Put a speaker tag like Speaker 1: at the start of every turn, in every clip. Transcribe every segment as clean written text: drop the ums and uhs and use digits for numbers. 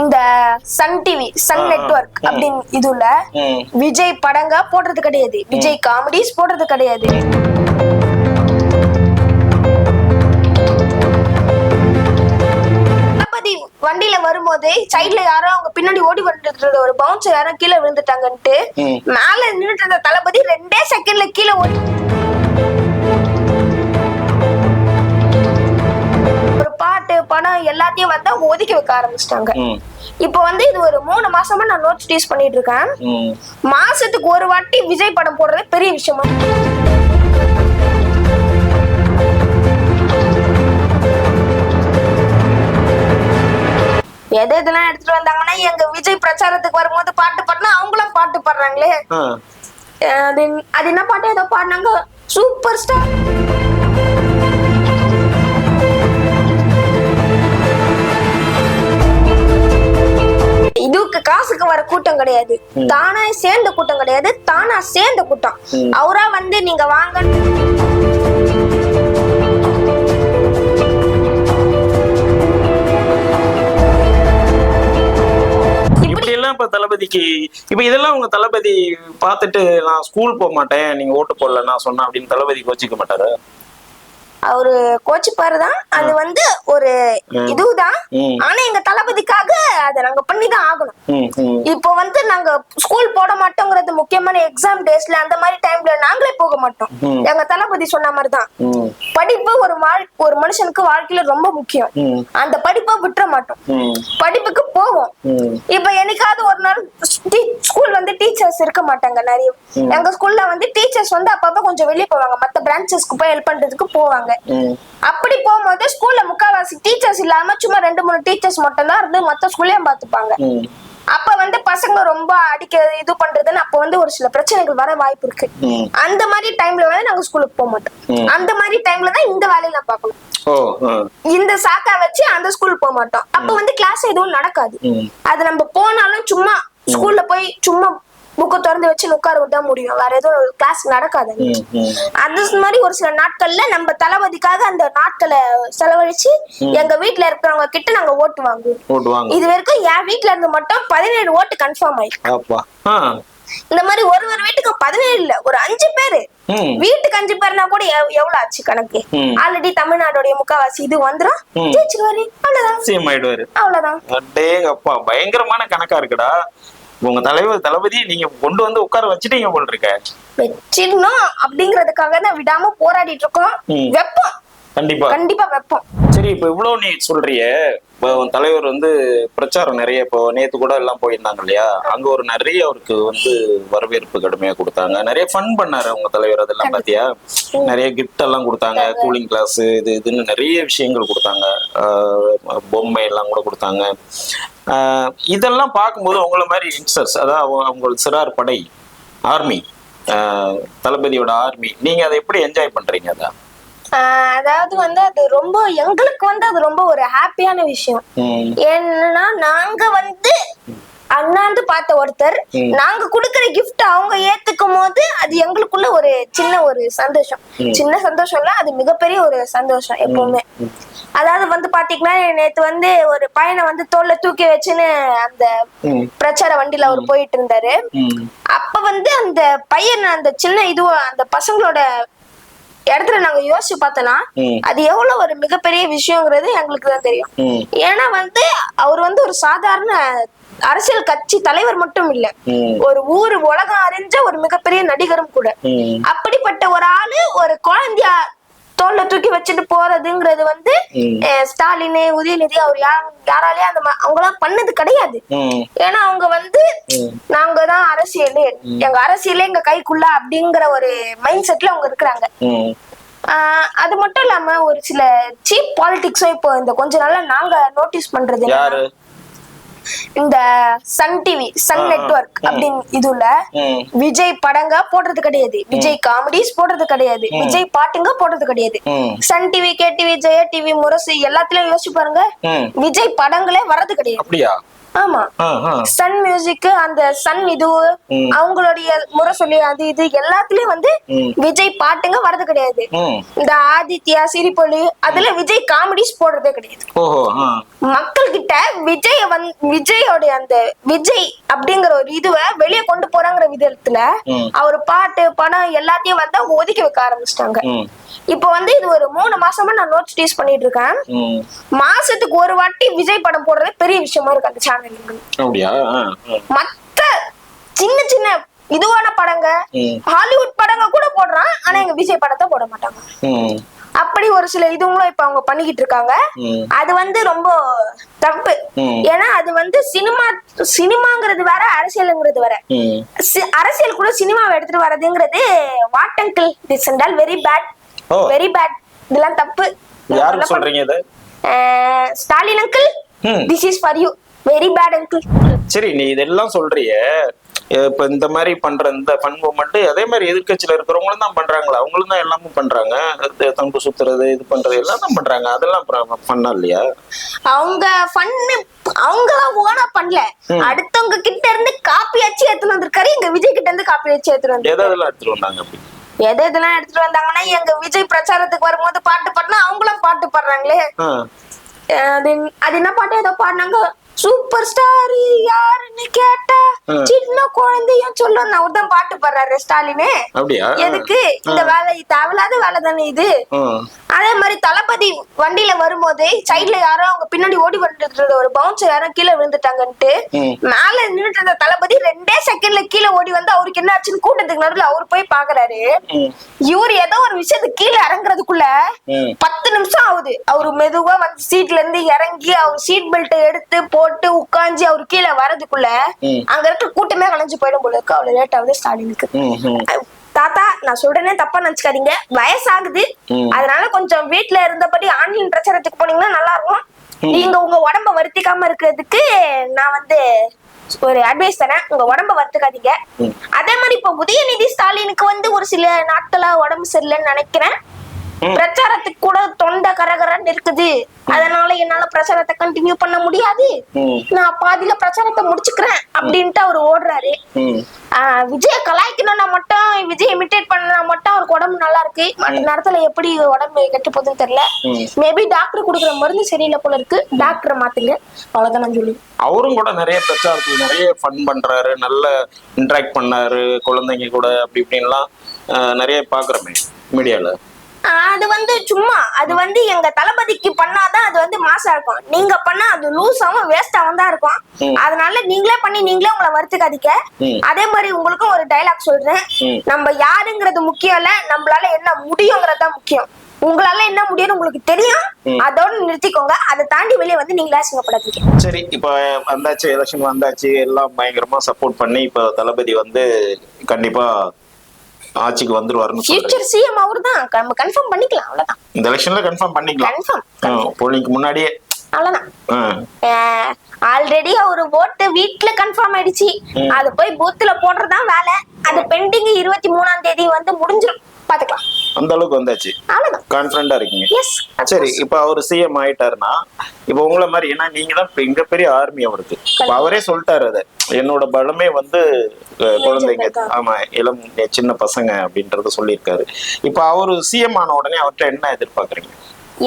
Speaker 1: இந்த Sun TV Sun network அப்படின்னு இதுல விஜய் படங்க போடுறது கிடையாது, விஜய் காமெடிஸ் போடுறது கிடையாது. வண்டியில வரும்போதே சைட்ல யாரோ அவங்க பின்னாடி ஓடி வந்துட்டு ஒரு பவுன்சர் யாரோ கீழே விழுந்துட்டாங்கன்ட்டு மேல நின்னுட்டு இருந்த தளபதி 2 செகண்ட்ல கீழே ஓடி ஒரு பாட்டு படம் எல்லாத்தையும் வந்து அவங்க ஒதுக்கி வைக்க ஆரம்பிச்சிட்டாங்க. இப்ப வந்து இது ஒரு 3 மாசமா நான் நோட்டீஸ் பண்ணிட்டு இருக்கேன். மாசத்துக்கு ஒரு வாட்டி விஜய் படம் போடுறது பெரிய விஷயமா. எதெல்லாம் எடுத்துட்டு வந்தாங்கன்னா எங்க விஜய் பிரச்சாரத்துக்கு வரும்போது பாட்டு பாடினா அவங்களும் பாட்டு பாடுறாங்களே, அது என்ன பாட்டு ஏதோ பாடினாங்க, சூப்பர் ஸ்டார். இதுக்கு காசுக்கு வர கூட்டம் கிடையாது, தானா சேர்ந்த கூட்டம் கிடையாது, தானா சேர்ந்த கூட்டம். அவரா வந்து நீங்க வாங்க
Speaker 2: இப்ப தளபதிக்கு இப்ப இதெல்லாம் உங்க தளபதி பாத்துட்டு நான் ஸ்கூல் போக மாட்டேன் நீங்க ஓட்டு போடல நான் சொன்னேன் அப்படின்னு தளபதி கோச்சிக்க மாட்டாரு?
Speaker 1: அவரு கோச்சிப்பாருதான், அது வந்து ஒரு இதுதான். ஆனா எங்க தளபதிக்காக அதை நாங்க பண்ணிதான் ஆகணும். இப்போ வந்து நாங்க ஸ்கூல் போட மாட்டோங்கிறது முக்கியமான எக்ஸாம் டேஸ்ல அந்த மாதிரி டைம்ல நாங்களே போக மாட்டோம். எங்க தளபதி சொன்ன மாதிரிதான் படிப்பு ஒரு மனுஷனுக்கு வாழ்க்கையில ரொம்ப முக்கியம். அந்த படிப்பை விட்டுற மாட்டோம், படிப்புக்கு போவோம். இப்ப என்னைக்காவது ஒரு நாள் ஸ்கூல் வந்து டீச்சர்ஸ் இருக்க மாட்டாங்க நிறைய. எங்க ஸ்கூல்ல வந்து டீச்சர்ஸ் வந்து அப்பப்ப கொஞ்சம் வெளியே போவாங்க, மத்த பிரான்ச்சஸ்க்கு போய் ஹெல்ப் பண்றதுக்கு போவாங்க. அப்படி போகும்போது ஸ்கூல்ல முக்காவாசி டீச்சர்ஸ் இல்லாம சும்மா 2-3 டீச்சர்ஸ் மட்டும் தான் இருந்து மத்த ஸ்கூல்லயும் பாத்துப்பாங்க. அப்ப வந்து பசங்க ரொம்ப அடிக்கிறது இது பண்றதுன்னு அப்ப வந்து ஒரு சில பிரச்சனைகள் வர வாய்ப்பு இருக்கு. அந்த மாதிரி டைம்ல வந்து நாங்க ஸ்கூலுக்கு போக மாட்டோம். அந்த மாதிரி டைம்ல தான் இந்த வேலையில பார்க்கணும். இந்த சாக்கா வச்சு அந்த ஸ்கூல் போக மாட்டோம். அப்ப வந்து கிளாஸ் எதுவும் நடக்காது. அது நம்ம போனாலும் சும்மா ஸ்கூல்ல போய் சும்மா புக்க திறந்து வச்சு உட்கார விட்டா முடியும், வேற எதுவும் கிளாஸ் நடக்காது. அது மாதிரி ஒரு சில நாட்கள்ல நம்ம தளபதிக்காக அந்த நாட்களை செலவழிச்சு எங்க வீட்டுல இருக்கிறவங்க கிட்ட நாங்க ஓட்டு வாங்குவோம். இது வரைக்கும் என் வீட்டுல இருந்து மட்டும் 17 ஓட்டு கன்ஃபார்ம் ஆயிருக்கு. இந்த மாதிரி ஒரு வீட்டுக்கு 17 இல்ல, ஒரு 5 பேரு வீட்டுக்கு 5 பேர்னா கூட எவ்வளவு ஆச்சு கணக்கு. ஆல்ரெடி தமிழ்நாடுடைய முக்காவாசி இது வந்துடும், ஜெயிச்சிருவாரு, அவ்வளவுதான்
Speaker 2: அவ்வளவுதான். பயங்கரமான கணக்கா இருக்குடா. உங்க தளபதி நீங்க கொண்டு வந்து உட்கார வச்சுட்டீங்க போல் இருக்க.
Speaker 1: வச்சிடணும் அப்படிங்கறதுக்காக தான் விடாம போராடிட்டு இருக்கோம். வெப்பம் கண்டிப்பா வெப்பம்.
Speaker 2: சரி, இப்ப இவ்வளவு நீ சொல்றிய, தலைவர் வந்து பிரச்சாரம் நிறைய, இப்போ நேத்து கூட எல்லாம் போயிருந்தாங்க இல்லையா, அங்க ஒரு நிறைய அவருக்கு வந்து வரவேற்பு கடுமையா கொடுத்தாங்க, நிறைய ஃபன் பண்ணாரு உங்க தலைவர். அதெல்லாம் பாத்தியா? நிறைய கிஃப்ட் எல்லாம் கொடுத்தாங்க, கூலிங் கிளாஸ் இதுன்னு நிறைய விஷயங்கள் கொடுத்தாங்க, பொம்மை எல்லாம் கூட கொடுத்தாங்க. இதெல்லாம் பார்க்கும்போது உங்களை மாதிரி யங்ஸ்டர்ஸ், அதாவது அவங்களுக்கு சிறார் படை ஆர்மி, தளபதியோட ஆர்மி, நீங்க அதை எப்படி என்ஜாய் பண்றீங்க? அதான்
Speaker 1: அதாவது வந்து அது ரொம்ப எங்களுக்கு வந்து அது ரொம்ப ஒரு ஹாப்பியான விஷயம். ஏன்னா நாங்க வந்து அண்ணாந்து பார்த்த ஒருத்தர் நாங்க குடுக்கற கிஃப்ட் அவங்க ஏத்துக்கும் போது அது எங்களுக்குள்ள ஒரு சின்ன ஒரு சந்தோஷம். சின்ன சந்தோஷம் இல்ல, அது மிகப்பெரிய ஒரு சந்தோஷம் எப்பவுமே. அதாவது வந்து பாத்தீங்கன்னா நேத்து வந்து ஒரு பையனை வந்து தோல்ல தூக்கி வச்சுன்னு அந்த பிரச்சார வண்டியில அவர் போயிட்டு இருந்தாரு. அப்ப வந்து அந்த பையன் அந்த சின்ன இதுவோ அந்த பசங்களோட இடத்துல நாங்க யோசிச்சு பார்த்தோம்னா அது எவ்வளவு ஒரு மிகப்பெரிய விஷயங்கிறது எங்களுக்கு தான் தெரியும். ஏன்னா வந்து அவர் வந்து ஒரு சாதாரண அரசியல் கட்சி தலைவர் மட்டும் இல்ல, ஒரு உலகம் அறிஞ்ச ஒரு மிகப்பெரிய நடிகரும் கூட. அப்படிப்பட்ட ஒரு ஆளு ஒரு குழந்தையா தோல்ல தூக்கி வச்சுட்டு போறதுங்கிறது வந்து ஸ்டாலின், உதயநிதி அவர் யாராலயும் அவங்களாம் பண்ணது கிடையாது. ஏன்னா அவங்க வந்து நாங்க தான் அரசியல், எங்க அரசியலே எங்க கைக்குள்ள அப்படிங்கிற ஒரு மைண்ட் செட்ல அவங்க இருக்கிறாங்க. அது மட்டும் இல்லாம ஒரு சில சீப் பாலிடிக்ஸும் இப்போ இந்த கொஞ்ச நாளா நாங்க நோட்டீஸ் பண்றது, இந்த சன் டிவி சன் நெட்வொர்க் அப்படின்னு இதுல விஜய் படங்க போடுறது கிடையாது, விஜய் காமெடிஸ் போடுறது கிடையாது, விஜய் பாட்டுங்க போடுறது கிடையாது. சன் டிவி, கே டிவி, ஜெய டிவி, முரசு எல்லாத்துலயும் யோசிச்சு பாருங்க, விஜய் படங்களே வர்றது கிடையாது. ஆமா சன் மியூசிக் அந்த சன் இது அவங்களுடைய முரசொலி அது இது எல்லாத்துலயும் வந்து விஜய் பாட்டுங்க வரது கிடையாது. இந்த ஆதித்யா சிரிப்பொலி அதுல விஜய் காமெடிஸ் போடுறதே கிடையாது. மக்கள் கிட்ட விஜயோட அந்த விஜய் அப்படிங்கிற ஒரு இதுவை வெளியே கொண்டு போறாங்கிற விதத்துல அவர் பாட்டு படம் எல்லாத்தையும் வந்து அவங்க ஒதுக்கி வைக்க ஆரம்பிச்சிட்டாங்க. இப்ப வந்து இது ஒரு 3 மாசமா நான் நோட்டீஸ் பண்ணிட்டு இருக்கேன். மாசத்துக்கு ஒரு வாட்டி விஜய் படம் போடுறது பெரிய விஷயமா இருக்கு அந்த சேனல். மத்த சின்ன சின்ன இதுவான படங்க ஹாலிவுட் படங்க கூட போடுறான், ஆனா எங்க விஜய் படத்தை போட மாட்டாங்க. அப்படி ஒரு சில இதுவும் இப்ப அவங்க பண்ணிக்கிட்டு இருக்காங்க. அது வந்து ரொம்ப தப்பு. ஏன்னா அது வந்து சினிமாங்கிறது வேற, அரசியலுங்கிறது வேற. அரசியல் கூட சினிமாவை எடுத்துட்டு வர்றதுங்கிறது what uncle this and all very bad, very bad. இதெல்லாம் தப்பு.
Speaker 2: யாருக்கு சொல்றீங்க இது?
Speaker 1: Stalin uncle, this is for you, very bad uncle.
Speaker 2: சரி, நீ இதெல்லாம் சொல்றியே, இப்ப இந்த மாதிரி பண்ற இந்த ஃபன் மூமெண்ட் அதே மாதிரி எதிர்கட்சியில இருக்கிறவங்களும் தான் பண்றாங்களா? அவங்களும் தான் எல்லாமே பண்றாங்க. தம்பு சுத்துறது இது பண்றது எல்லாம் தான் பண்றாங்க. அதெல்லாம் ஃபன்னா இல்லையா?
Speaker 1: அவங்க ஃபன்னு அவங்களாம் ஓனா பண்ணல, அடுத்தவங்க கிட்ட இருந்து காப்பி அச்சு எடுத்துட்டு வந்திருக்காரு. எங்க விஜய் கிட்ட இருந்து காப்பி அச்சு எடுத்துட்டு வந்து
Speaker 2: எதெல்லாம் எடுத்துட்டு வந்தாங்க? அப்படி
Speaker 1: எதெல்லாம் எடுத்துட்டு வந்தாங்கன்னா, எங்க விஜய் பிரச்சாரத்துக்கு வரும்போது பாட்டு பாடினா அவங்களும் பாட்டு பாடுறாங்களே. அது என்ன பாட்டு ஏதோ பாடினாங்க, சூப்பர் ஸ்டார் யாருன்னு கேட்டா சின்ன குழந்தையும் சொல்லும். அவர் தான் பாட்டு பாடுறாரு ஸ்டாலினே. எதுக்கு இந்த வேலை? தேவையில்லாத வேலை தானே இது. அதே மாதிரி தளபதி வண்டியில வரும்போது சைட்ல யாரோ அவங்க பின்னாடி ஓடி வந்துட்டு ஒரு பவுன்சர் யாரோ கீழே விழுந்துட்டாங்கன்ட்டு மேல நின்றுட்டு இருந்த தளபதி 2 செகண்ட்ல கீழே ஓடி வந்து அவருக்கு என்ன ஆச்சுன்னு கூட்டத்துக்கு நடுவில் அவரு போய் பாக்குறாரு. இவரு ஏதோ ஒரு விஷயத்துக்கு கீழே இறங்குறதுக்குள்ள 10 நிமிஷம் ஆகுது. அவரு மெதுவா வந்து சீட்ல இருந்து இறங்கி அவர் சீட் பெல்ட் எடுத்து போட்டு உட்காந்து அவரு கீழே வரதுக்குள்ள அங்க இருக்க கூட்டமே கலைஞ்சு போயிடும் போல இருக்கு. அவ்வளவு லேட் ஆகுது ஸ்டாலினுக்கு. தாத்தா, நான் சொல்றேனே தப்பா நினைச்சுக்காதீங்க, வயசாகுது, அதனால கொஞ்சம் வீட்டுல இருந்தபடி ஆன்லைன் பிரச்சாரத்துக்கு போனீங்கன்னா நல்லா இருக்கும். நீங்க உங்க உடம்ப வருத்திக்காம இருக்கிறதுக்கு நான் வந்து ஒரு அட்வைஸ் தரேன், உங்க உடம்ப வருத்துக்காதீங்க. அதே மாதிரி இப்ப உதயநிதி ஸ்டாலினுக்கு வந்து ஒரு சில நாட்களா உடம்பு சரியில்லைன்னு நினைக்கிறேன். பிரச்சாரத்துக்கு கூட தொண்டை கரகரன்னு இருக்குது, அதனால என்னால பிரச்சாரத்தை கண்டினியூ பண்ண முடியாது, நான் பாதியில பிரச்சாரத்தை முடிச்சுக்கிறேன் அப்படின்ட்டு அவரு ஓடுறாரு. விஜய கலாய்க்கணும்னா மட்டும், விஜய் இமிட்டேட் பண்ணா மட்டும் அவருக்கு உடம்பு நல்லா இருக்கு. மற்ற நேரத்துல எப்படி உடம்பு கெட்டு போகுதுன்னு தெரியல. மேபி டாக்டர் கொடுக்குற மருந்து சரியில்லை போல இருக்கு, டாக்டரை மாத்துங்க, அவ்வளவுதான் நான் சொல்லி.
Speaker 2: அவரும் கூட நிறைய பிரச்சாரத்துல நிறைய ஃபன் பண்றாரு, நல்ல இன்டராக்ட் பண்ணாரு குழந்தைங்க கூட, அப்படி இப்படின்லாம் நிறைய பாக்குறோமே மீடியால.
Speaker 1: அது வந்து சும்மா, அது வந்து எங்க தளபதிக்கு பண்ணாதான் அது வந்து மாசா இருக்கும். நீங்க பண்ணா அது லூஸாவும் வேஸ்டாவும் தான் இருக்கும். அதனால நீங்களே பண்ணி நீங்களே உங்களை வருத்துக்காதீங்க. அதே மாதிரி உங்களுக்கும் ஒரு டைலாக் சொல்றேன், நம்ம யாருங்கிறது முக்கியம் இல்ல, நம்மளால என்ன முடியுங்கிறதா முக்கியம். உங்களால என்ன முடியும்னு உங்களுக்கு தெரியும், அதோட நிறுத்திக்கோங்க. அதை தாண்டி வெளியே வந்து நீங்களே அசிங்கப்படாதீங்க.
Speaker 2: சரி, இப்ப வந்தாச்சு, எலெக்ஷன் வந்தாச்சு, எல்லாம் பயங்கரமா சப்போர்ட் பண்ணி இப்ப தளபதி வந்து கண்டிப்பா ஆட்சிக்கு வந்துருவாருன்னு
Speaker 1: ஃபியூச்சர் சிஎம் அவர்தான், நம்ம கன்ஃபார்ம் பண்ணிக்கலாம், அவ்வளவுதான்.
Speaker 2: இந்த எலெக்ஷன்ல கன்ஃபார்ம் பண்ணிக்கலாம், கன்ஃபார்ம் போலிங்க்கு முன்னாடியே,
Speaker 1: அவ்வளவுதான். ஆல்ரெடி அவரு ஓட்டு வீட்டுல கன்ஃபார்ம் ஆயிடுச்சு, அது போய் பூத்துல போடுறதுதான் வேலை. அது பெண்டிங் 23ஆம் தேதி வந்து முடிஞ்சிடும், பாத்துக்கலாம்.
Speaker 2: அந்த அளவுக்கு வந்தாச்சு, கான்ஃபிடண்டா இருக்கீங்க. சரி, இப்ப அவரு சிஎம் ஆயிட்டாருன்னா, இப்ப உங்களை மாதிரி, ஏன்னா நீங்க தான் மிகப்பெரிய ஆர்மி அவருக்கு, அவரே சொல்லிட்டாரு, அதை என்னோட பலமே வந்து குழந்தைங்க, ஆமா இளம் சின்ன பசங்க அப்படின்றத சொல்லியிருக்காரு. இப்ப அவரு சிஎம் ஆன உடனே அவர்கிட்ட என்ன எதிர்பார்க்கறீங்க?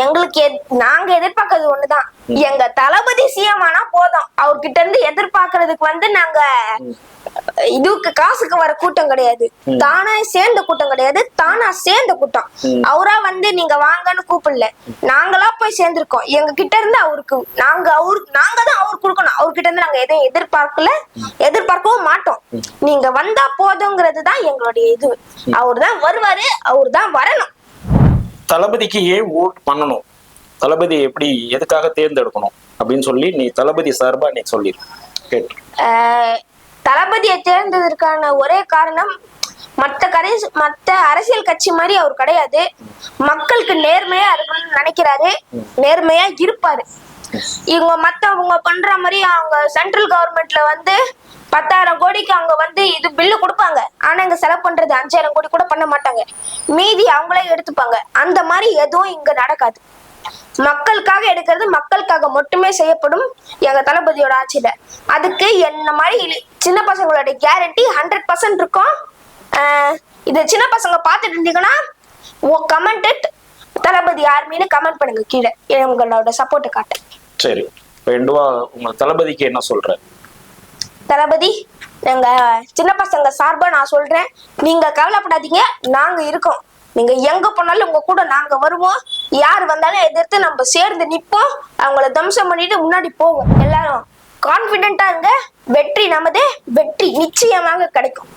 Speaker 1: எங்களுக்கு நாங்க எதிர்பார்க்கறது ஒண்ணுதான், எங்க தளபதி சிஎம் ஆனா போதும். அவர்கிட்ட இருந்து எதிர்பார்க்கறதுக்கு வந்து நாங்க இதுக்கு காசுக்கு வர கூட்டம் கிடையாது, தானா சேர்ந்த கூட்டம் கிடையாது, தானா சேர்ந்த கூட்டம். அவரா வந்து நீங்க வாங்கன்னு கூப்பிடல, நாங்களா போய் சேர்ந்திருக்கோம். எங்க கிட்ட இருந்து அவருக்கு நாங்க தான் அவருக்கு கொடுக்கணும். அவர்கிட்ட இருந்து நாங்க எதையும் எதிர்பார்க்கவும் மாட்டோம். நீங்க வந்தா போதுங்கிறது தான் எங்களுடைய இது. அவரு தான் வருவாரு, அவரு தான் வரணும்.
Speaker 2: தளபதிக்கு ஏன் ஓட் பண்ணணும், தளபதி எப்படி எதுக்காக தேர்ந்தெடுக்கணும் அப்படின்னு சொல்லி நீ தளபதி சார்பா நீ சொல்லி கேட்டு.
Speaker 1: தளபதியை தேர்ந்ததற்கான ஒரே காரணம், மத்த அரசியல் கட்சி மாதிரி அவர் கிடையாது. மக்களுக்கு நேர்மையா இருக்கணும்னு நினைக்கிறாரு, நேர்மையா இருப்பாரு. இவங்க மத்தவங்க பண்ற மாதிரி அவங்க சென்ட்ரல் கவர்மெண்ட்ல வந்து 10,000 கோடிக்கு அவங்க வந்து இது பில்லு கொடுப்பாங்க, ஆனா இங்க செலவு பண்றது 5,000 கோடி கூட பண்ண மாட்டாங்க, மீதி அவங்களே எடுத்துப்பாங்க. அந்த மாதிரி எதுவும் இங்க நடக்காது. மக்களுக்காக எடுக்கிறது மக்களுக்காக மட்டுமே செய்யப்படும் எங்க தளபதியோட ஆட்சியில. அதுக்கு என்ன மாதிரி சின்ன பசங்களோட கேரண்டி 100% இருக்கும். இது சின்ன பசங்க பார்த்துட்டு இருந்தீங்கன்னா கமெண்ட் தளபதி ஆர்மின்னு கமெண்ட் பண்ணுங்க கீழே, உங்களோட சப்போர்ட்டை காட்ட.
Speaker 2: சரி, உங்க தளபதிக்கு என்ன சொல்ற?
Speaker 1: தளபதி, எங்க சின்ன பசங்க சார்பா நான் சொல்றேன், நீங்க கவலைப்படாதீங்க, நாங்க இருக்கோம். நீங்க எங்க போனாலும் உங்க கூட நாங்க வருவோம். யார் வந்தாலும் எதிர்த்து நம்ம சேர்ந்து நிப்போம். அவங்கள தம்சம் பண்ணிட்டு முன்னாடி போவோம். எல்லாரும் கான்பிடென்ட்டா இருங்க. வெற்றி நமதே, வெற்றி நிச்சயமாக கிடைக்கும்.